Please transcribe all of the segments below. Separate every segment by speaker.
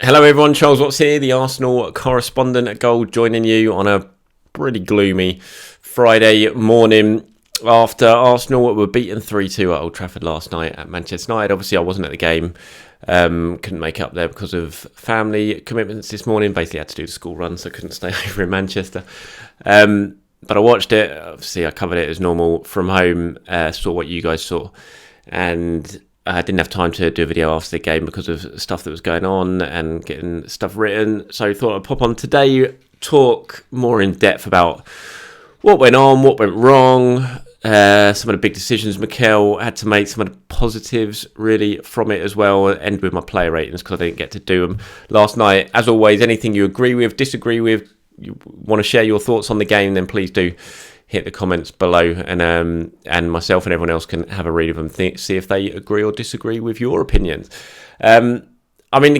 Speaker 1: Hello everyone, Charles Watts here, the Arsenal correspondent at Gold, joining you on a pretty gloomy Friday morning after Arsenal were beaten 3-2 at Old Trafford last night at Manchester United. Obviously I wasn't at the game, couldn't make up there because of family commitments this morning. Basically had to do the school run, so I couldn't stay over in Manchester. But I watched it, obviously I covered it as normal from home, saw what you guys saw, and I didn't have time to do a video after the game because of stuff that was going on and getting stuff written. So I thought I'd pop on today, talk more in depth about what went on, what went wrong, some of the big decisions Mikel had to make, some of the positives really from it as well, end with my player ratings because I didn't get to do them last night. As always, anything you agree with, disagree with, you want to share your thoughts on the game, then please do hit the comments below, and myself and everyone else can have a read of them, see if they agree or disagree with your opinions. The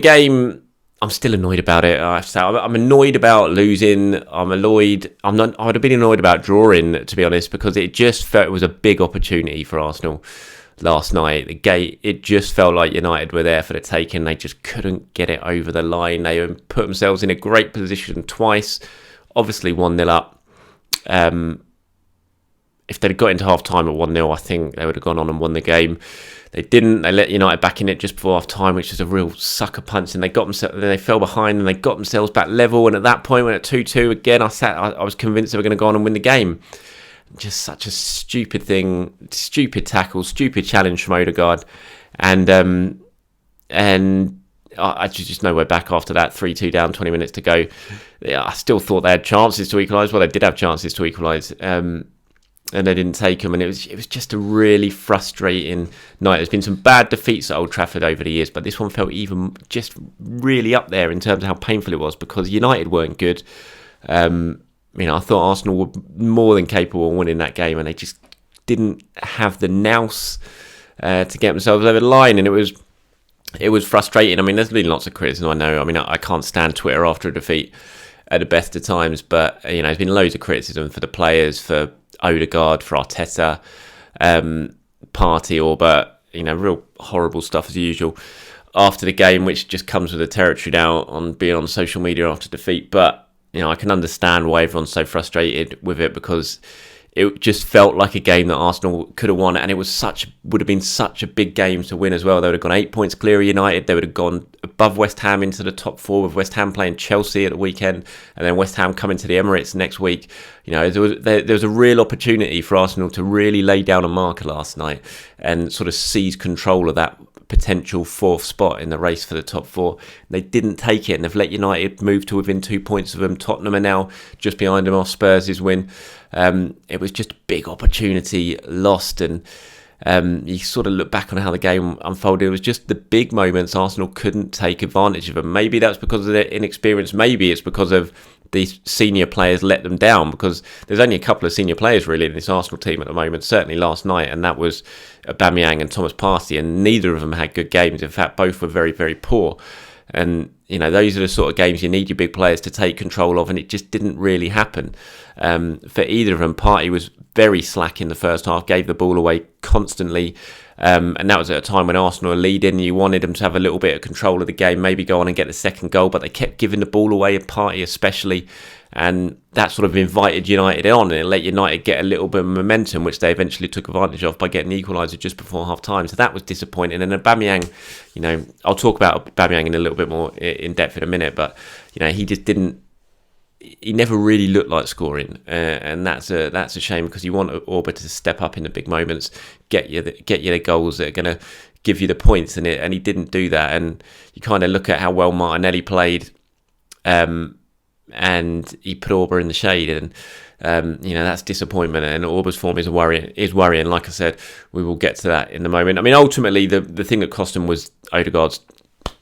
Speaker 1: game, I'm still annoyed about it. I have to say, I'm annoyed about losing. I'm annoyed. I would have been annoyed about drawing, to be honest, because it just felt it was a big opportunity for Arsenal last night. It just felt like United were there for the taking. They just couldn't get it over the line. They put themselves in a great position twice, obviously 1-0 up. If they'd got into half-time at 1-0, I think they would have gone on and won the game. They didn't. They let United back in it just before half-time, which was a real sucker punch. And they fell behind and they got themselves back level. And at that point, when at 2-2, again, I was convinced they were going to go on and win the game. Just such a stupid thing, stupid tackle, stupid challenge from Odegaard. And I just nowhere back after that. 3-2 down, 20 minutes to go. Yeah, I still thought they had chances to equalise. Well, they did have chances to equalise. And they didn't take them, and it was just a really frustrating night. There's been some bad defeats at Old Trafford over the years, but this one felt even just really up there in terms of how painful it was because United weren't good. I thought Arsenal were more than capable of winning that game, and they just didn't have the nous to get themselves over the line, and it was frustrating. There's been lots of criticism, I know. I can't stand Twitter after a defeat at the best of times, but there's been loads of criticism for the players, for Odegaard, for Arteta, Partey, but real horrible stuff as usual after the game, which just comes with the territory now on being on social media after defeat. But I can understand why everyone's so frustrated with it because it just felt like a game that Arsenal could have won, and it would have been such a big game to win as well. They would have gone 8 points clear of United. They would have gone above West Ham into the top four, with West Ham playing Chelsea at the weekend, and then West Ham coming to the Emirates next week. There was a real opportunity for Arsenal to really lay down a marker last night and sort of seize control of that potential fourth spot in the race for the top four. They didn't take it, and they've let United move to within 2 points of them. Tottenham are now just behind them off Spurs' win. It was just a big opportunity lost, and you sort of look back on how the game unfolded. It was just the big moments Arsenal couldn't take advantage of them. Maybe that's because of their inexperience. Maybe it's because of these senior players let them down, because there's only a couple of senior players really in this Arsenal team at the moment, certainly last night, and that was Aubameyang and Thomas Partey, and neither of them had good games. In fact, both were very, very poor. And those are the sort of games you need your big players to take control of, and it just didn't really happen for either of them. Partey was very slack in the first half, gave the ball away constantly, and that was at a time when Arsenal were leading. You wanted them to have a little bit of control of the game, maybe go on and get the second goal, but they kept giving the ball away, and Partey especially, and that sort of invited United on, and it let United get a little bit of momentum, which they eventually took advantage of by getting the equaliser just before half-time. So that was disappointing. And Aubameyang, I'll talk about Aubameyang in a little bit more in depth in a minute, but he just didn't. He never really looked like scoring, and that's a shame, because you want Auba to step up in the big moments, get you the goals that are going to give you the points, and he didn't do that. And you kind of look at how well Martinelli played, and he put Auba in the shade, and that's disappointment. And Auba's form is worrying. Like I said, we will get to that in a moment. Ultimately, the thing that cost him was Odegaard's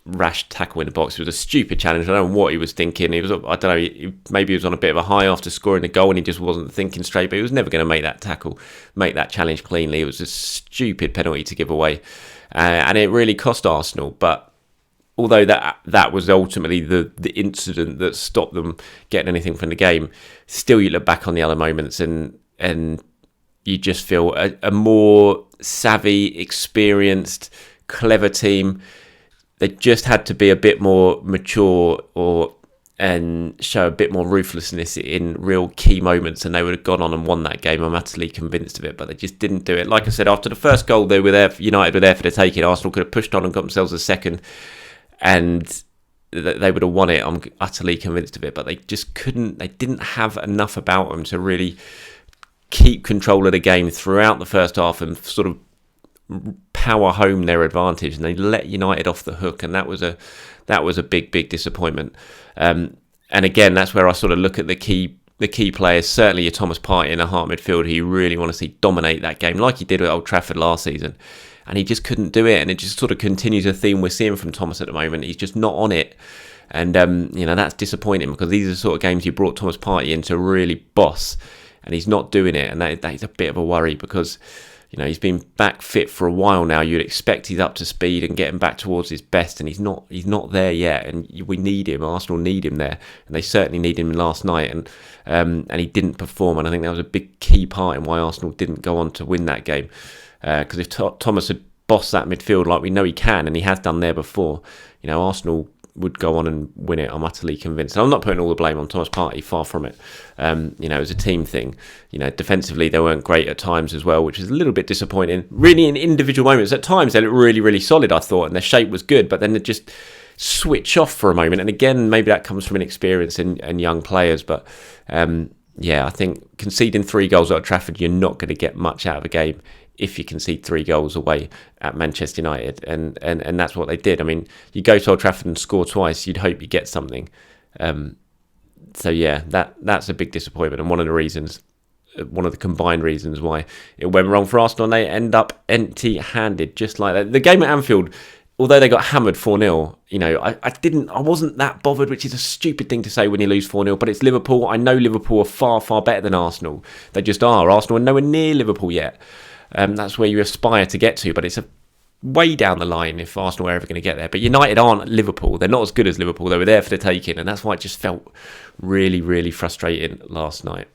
Speaker 1: rash tackle in the box. It was a stupid challenge. I don't know what he was thinking. Maybe he was on a bit of a high after scoring the goal and he just wasn't thinking straight, but he was never going to make that challenge cleanly. It was a stupid penalty to give away, and it really cost Arsenal. But although that was ultimately the incident that stopped them getting anything from the game, still you look back on the other moments and you just feel a more savvy, experienced, clever team. They just had to be a bit more mature and show a bit more ruthlessness in real key moments, and they would have gone on and won that game. I'm utterly convinced of it, but they just didn't do it. Like I said, after the first goal, they were there. United were there for the taking. Arsenal could have pushed on and got themselves a second, and they would have won it. I'm utterly convinced of it, but they just couldn't. They didn't have enough about them to really keep control of the game throughout the first half and sort of power home their advantage, and they let United off the hook, and that was a big disappointment. And again, that's where I sort of look at the key players. Certainly your Thomas Partey in a heart midfield, who you really want to see dominate that game like he did at Old Trafford last season, and he just couldn't do it. And it just sort of continues a theme we're seeing from Thomas at the moment. He's just not on it, and that's disappointing, because these are the sort of games you brought Thomas Partey in to really boss, and he's not doing it, and that is a bit of a worry, because he's been back fit for a while now. You'd expect he's up to speed and getting back towards his best, and he's not there yet. And we need him. Arsenal need him there, and they certainly need him last night. And he didn't perform, and I think that was a big key part in why Arsenal didn't go on to win that game. Because if Thomas had bossed that midfield like we know he can, and he has done there before, Arsenal would go on and win it. I'm utterly convinced. And I'm not putting all the blame on Thomas Partey, far from it. It was a team thing. Defensively they weren't great at times as well, which is a little bit disappointing. Really, in individual moments, at times they looked really, really solid, I thought, and their shape was good, but then they just switch off for a moment. And again, maybe that comes from inexperience and young players, but I think conceding 3 goals at Old Trafford, you're not going to get much out of a game if you concede 3 goals away at Manchester United, and that's what they did. I mean, you go to Old Trafford and score twice, you'd hope you get something. That's a big disappointment, and one of the combined reasons why it went wrong for Arsenal, and they end up empty-handed, just like that. The game at Anfield, although they got hammered 4-0, I wasn't that bothered, which is a stupid thing to say when you lose 4-0, but it's Liverpool. I know Liverpool are far, far better than Arsenal. They just are. Arsenal are nowhere near Liverpool yet. That's where you aspire to get to, but it's a way down the line if Arsenal are ever going to get there. But United aren't Liverpool. They're not as good as Liverpool. They were there for the taking, and that's why it just felt really, really frustrating last night.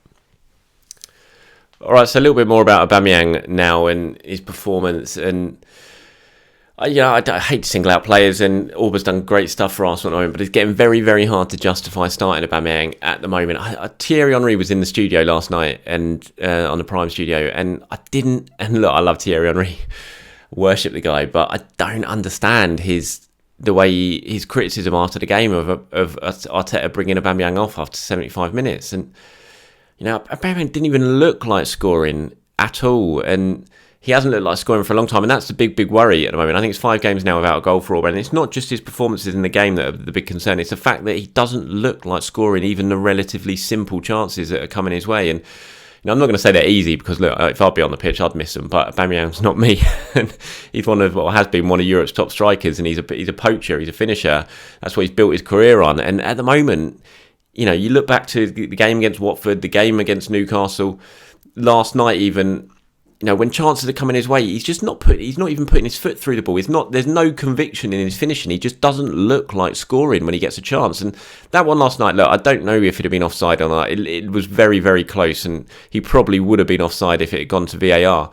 Speaker 1: All right, so a little bit more about Aubameyang now and his performance. And I hate to single out players, and Auba's done great stuff for Arsenal at the moment, but it's getting very, very hard to justify starting Aubameyang at the moment. Thierry Henry was in the studio last night, and on the Prime studio, and I love Thierry Henry, worship the guy, but I don't understand his criticism after the game of Arteta bringing Aubameyang off after 75 minutes. And Aubameyang didn't even look like scoring at all, and he hasn't looked like scoring for a long time, and that's the big worry at the moment. I think it's 5 games now without a goal for Auba, and it's not just his performances in the game that are the big concern. It's the fact that he doesn't look like scoring even the relatively simple chances that are coming his way. And I'm not going to say they're easy, because look, if I'd be on the pitch, I'd miss them. But Aubameyang's not me. He's has been one of Europe's top strikers, and he's a poacher, he's a finisher. That's what he's built his career on. And at the moment, you look back to the game against Watford, the game against Newcastle, last night even. When chances are coming his way, he's not even putting his foot through the ball. There's no conviction in his finishing. He just doesn't look like scoring when he gets a chance. And that one last night, look, I don't know if it had been offside or not. It was very, very close, and he probably would have been offside if it had gone to VAR.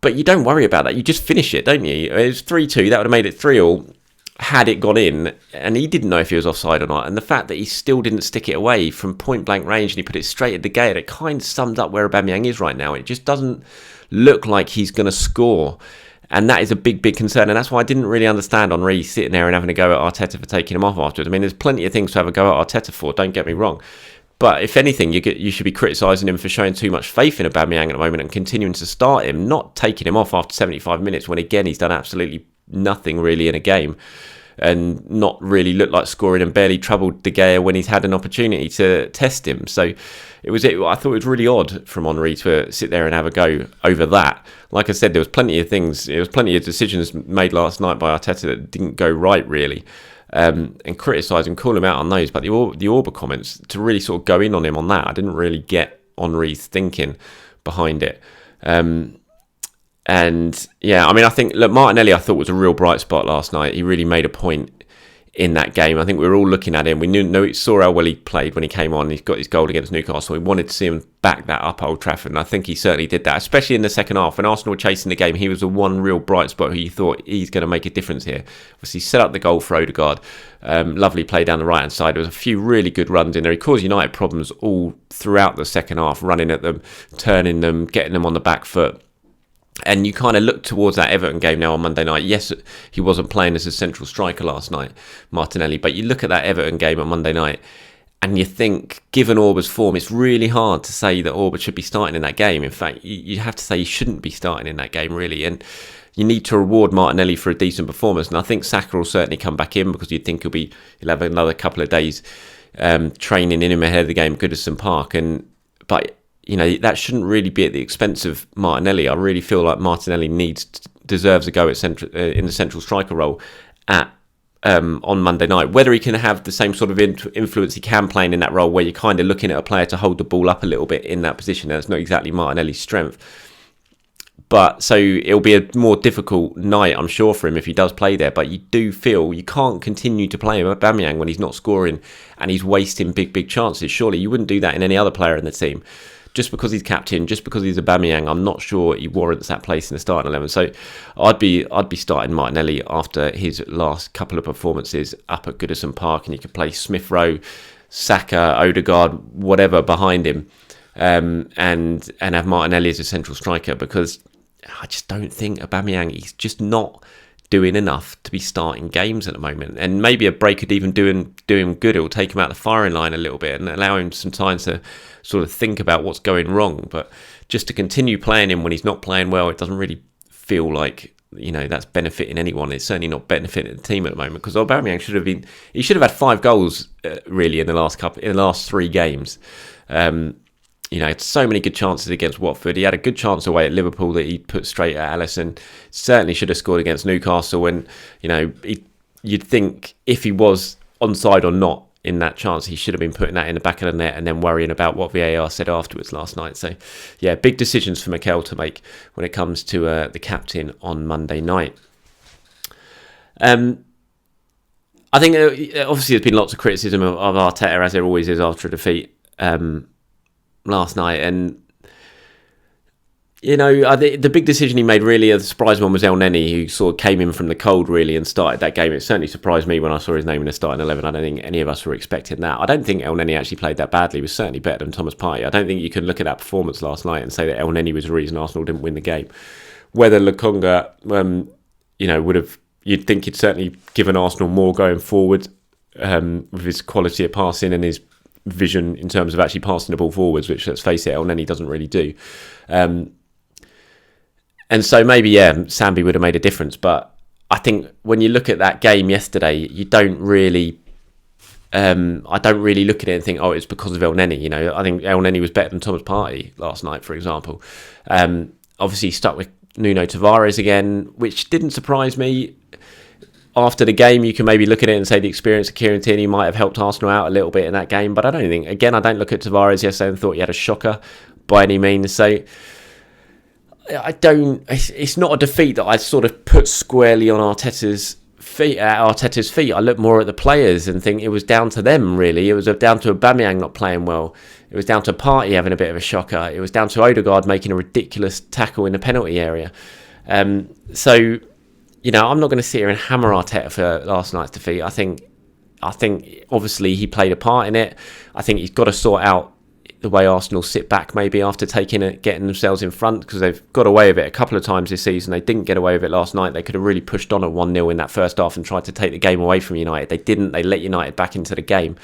Speaker 1: But you don't worry about that. You just finish it, don't you? It was 3-2. That would have made it 3-3 had it gone in, and he didn't know if he was offside or not. And the fact that he still didn't stick it away from point blank range and he put it straight at the gate, it kind of sums up where Aubameyang is right now. It just doesn't look like he's going to score, and that is a big concern. And that's why I didn't really understand Henry sitting there and having a go at Arteta for taking him off afterwards. I mean, there's plenty of things to have a go at Arteta for, don't get me wrong, but if anything, you should be criticising him for showing too much faith in Aubameyang at the moment and continuing to start him, not taking him off after 75 minutes when again he's done absolutely nothing really in a game, and not really looked like scoring, and barely troubled De Gea when he's had an opportunity to test him. So I thought it was really odd from Henry to sit there and have a go over that. Like I said, there was plenty of decisions made last night by Arteta that didn't go right really, and criticise and call him out on those. But the Auba comments, to really sort of go in on him on that, I didn't really get Henry's thinking behind it. And yeah, I mean, I think Martinelli I thought was a real bright spot last night. He really made a point in that game. I think we were all looking at him. We saw how well he played when he came on. He's got his goal against Newcastle. We wanted to see him back that up at Old Trafford, and I think he certainly did that, especially in the second half. When Arsenal were chasing the game, he was the one real bright spot who you thought he's going to make a difference here. Obviously, he set up the goal for Odegaard. Lovely play down the right-hand side. There was a few really good runs in there. He caused United problems all throughout the second half, running at them, turning them, getting them on the back foot. And you kind of look towards that Everton game now on Monday night. Yes, he wasn't playing as a central striker last night, Martinelli, but you look at that Everton game on Monday night and you think, given Auba's form, it's really hard to say that Auba should be starting in that game. In fact, you have to say he shouldn't be starting in that game, really. And you need to reward Martinelli for a decent performance. And I think Saka will certainly come back in, because you'd think he'll have another couple of days training in him ahead of the game at Goodison Park. But that shouldn't really be at the expense of Martinelli. I really feel like Martinelli deserves a go at in the central striker role on Monday night. Whether he can have the same sort of influence he can playing in that role, where you're kind of looking at a player to hold the ball up a little bit in that position. That's not exactly Martinelli's strength. But so it'll be a more difficult night, I'm sure, for him if he does play there. But you do feel you can't continue to play Aubameyang when he's not scoring and he's wasting big chances. Surely you wouldn't do that in any other player in the team. Just because he's captain, just because he's Aubameyang, I'm not sure he warrants that place in the starting 11. So I'd be starting Martinelli after his last couple of performances up at Goodison Park, and you could play Smith Rowe, Saka, Odegaard, whatever behind him, and have Martinelli as a central striker, because I just don't think Aubameyang, he's just not doing enough to be starting games at the moment. And maybe a break could even do him good. It will take him out the firing line a little bit and allow him some time to sort of think about what's going wrong. But just to continue playing him when he's not playing well, it doesn't really feel like that's benefiting anyone. It's certainly not benefiting the team at the moment, because Aubameyang should have had 5 goals really in the last 3 games. Had so many good chances against Watford. He had a good chance away at Liverpool that he put straight at Alisson. Certainly should have scored against Newcastle. And, you'd think if he was onside or not in that chance, he should have been putting that in the back of the net and then worrying about what VAR said afterwards last night. So, yeah, big decisions for Mikel to make when it comes to the captain on Monday night. I think obviously there's been lots of criticism of Arteta, as there always is after a defeat last night, and the big decision he made, really, the surprise one was El Neni, who sort of came in from the cold really and started that game. It certainly surprised me when I saw his name in the starting 11. I don't think any of us were expecting that. I don't think El Neni actually played that badly. He was certainly better than Thomas Partey. I don't think you can look at that performance last night and say that El Neni was the reason Arsenal didn't win the game. Whether Lokonga you'd think he'd certainly given Arsenal more going forward with his quality of passing and his vision in terms of actually passing the ball forwards, which, let's face it, El Neni doesn't really do. And so maybe, Sambi would have made a difference. But I think when you look at that game yesterday, you don't really... I don't really look at it and think, it's because of El Neni. I think El Neni was better than Thomas Partey last night, for example. Obviously, he stuck with Nuno Tavares again, which didn't surprise me. After the game, you can maybe look at it and say the experience of Kieran Tierney might have helped Arsenal out a little bit in that game. But I don't look at Tavares yesterday and thought he had a shocker by any means. So it's not a defeat that I sort of put squarely on Arteta's feet. I look more at the players and think it was down to them, really. It was down to Aubameyang not playing well. It was down to Partey having a bit of a shocker. It was down to Odegaard making a ridiculous tackle in the penalty area. So I'm not going to sit here and hammer Arteta for last night's defeat. I think obviously he played a part in it. I think he's got to sort out the way Arsenal sit back maybe after getting themselves in front, because they've got away with it a couple of times this season. They didn't get away with it last night. They could have really pushed on at 1-0 in that first half and tried to take the game away from United. They didn't. They let United back into the game.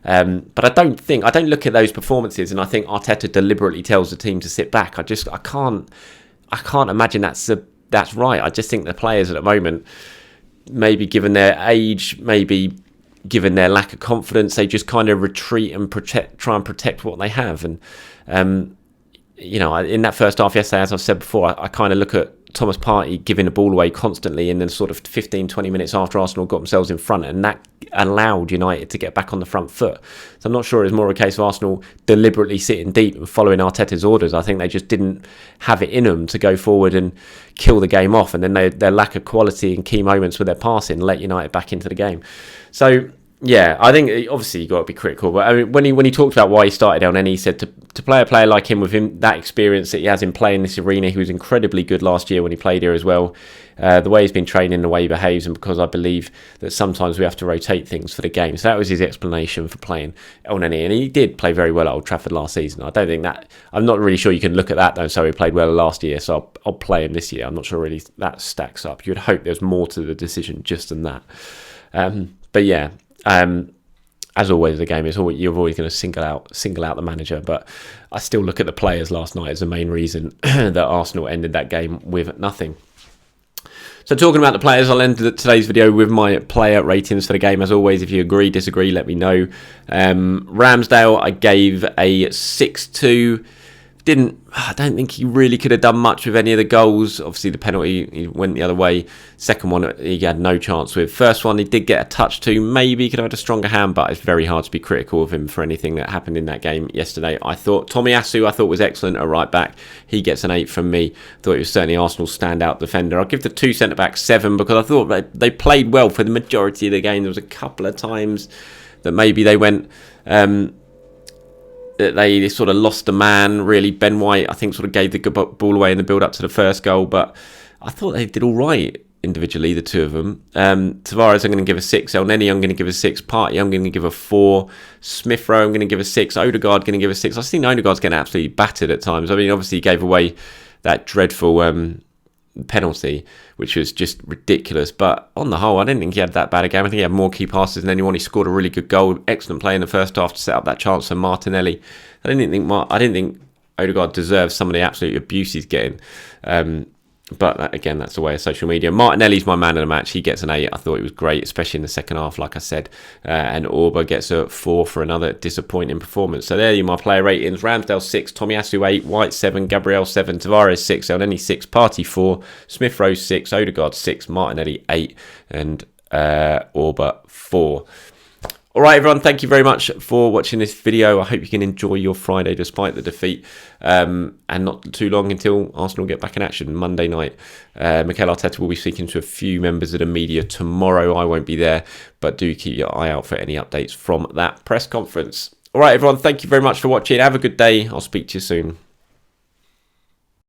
Speaker 1: But I don't look at those performances and I think Arteta deliberately tells the team to sit back. I can't imagine that's right. I just think the players at the moment, maybe given their age, maybe given their lack of confidence, they just kind of retreat and try and protect what they have. And in that first half yesterday, as I've said before, I kind of look at Thomas Partey giving the ball away constantly, and then sort of 15-20 minutes after Arsenal got themselves in front, and that allowed United to get back on the front foot. So I'm not sure it's more a case of Arsenal deliberately sitting deep and following Arteta's orders. I think they just didn't have it in them to go forward and kill the game off, and then their lack of quality in key moments with their passing let United back into the game. So yeah, I think obviously you've got to be critical, but I mean, when he talked about why he started El Neni, he said to play a player like him with him, that experience that he has in playing this arena, he was incredibly good last year when he played here as well. The way he's been training, the way he behaves, and because I believe that sometimes we have to rotate things for the game. So that was his explanation for playing El Neni, and he did play very well at Old Trafford last season. I don't think that, I'm not really sure you can look at that though, so he played well last year, so I'll play him this year. I'm not sure really that stacks up. You'd hope there's more to the decision just than that. But yeah, as always, the game is always, you're always going to single out the manager, but I still look at the players last night as the main reason that Arsenal ended that game with nothing. So talking about the players, I'll end today's video with my player ratings for the game. As always, if you agree, disagree, let me know. Ramsdale, I gave a 6-2. I don't think he really could have done much with any of the goals. Obviously, the penalty, he went the other way. Second one, he had no chance with. First one, he did get a touch to. Maybe he could have had a stronger hand, but it's very hard to be critical of him for anything that happened in that game yesterday. I thought Tomiyasu, was excellent at right back. He gets an 8 from me. Thought he was certainly Arsenal's standout defender. I'll give the two centre-backs 7 because I thought they played well for the majority of the game. There was a couple of times that maybe they went... they sort of lost a man, really. Ben White, I think, sort of gave the ball away in the build-up to the first goal, but I thought they did all right individually, the two of them. Tavares, I'm going to give a 6. El Neni, I'm going to give a 6. Partey, I'm going to give a 4. Smith Rowe, I'm going to give a 6. Odegaard, going to give a 6. I think Odegaard's getting absolutely battered at times. I mean, obviously, he gave away that dreadful penalty, which was just ridiculous, but on the whole I didn't think he had that bad a game. I think he had more key passes than anyone. He scored a really good goal, excellent play in the first half to set up that chance for Martinelli. I didn't think Odegaard deserves some of the absolute abuse he's getting, but again, that's the way of social media. Martinelli's my man of the match. He gets an 8. I thought he was great, especially in the second half, like I said. And Auba gets a 4 for another disappointing performance. So there are my player ratings. Ramsdale 6, Tomiyasu 8, White 7, Gabriel 7, Tavares 6, El Neni 6, Partey 4, Smith Rowe 6, Odegaard 6, Martinelli 8, and Auba 4. Alright everyone, thank you very much for watching this video. I hope you can enjoy your Friday despite the defeat. And not too long until Arsenal get back in action Monday night. Mikel Arteta will be speaking to a few members of the media tomorrow. I won't be there, but do keep your eye out for any updates from that press conference. Alright everyone, thank you very much for watching. Have a good day. I'll speak to you soon.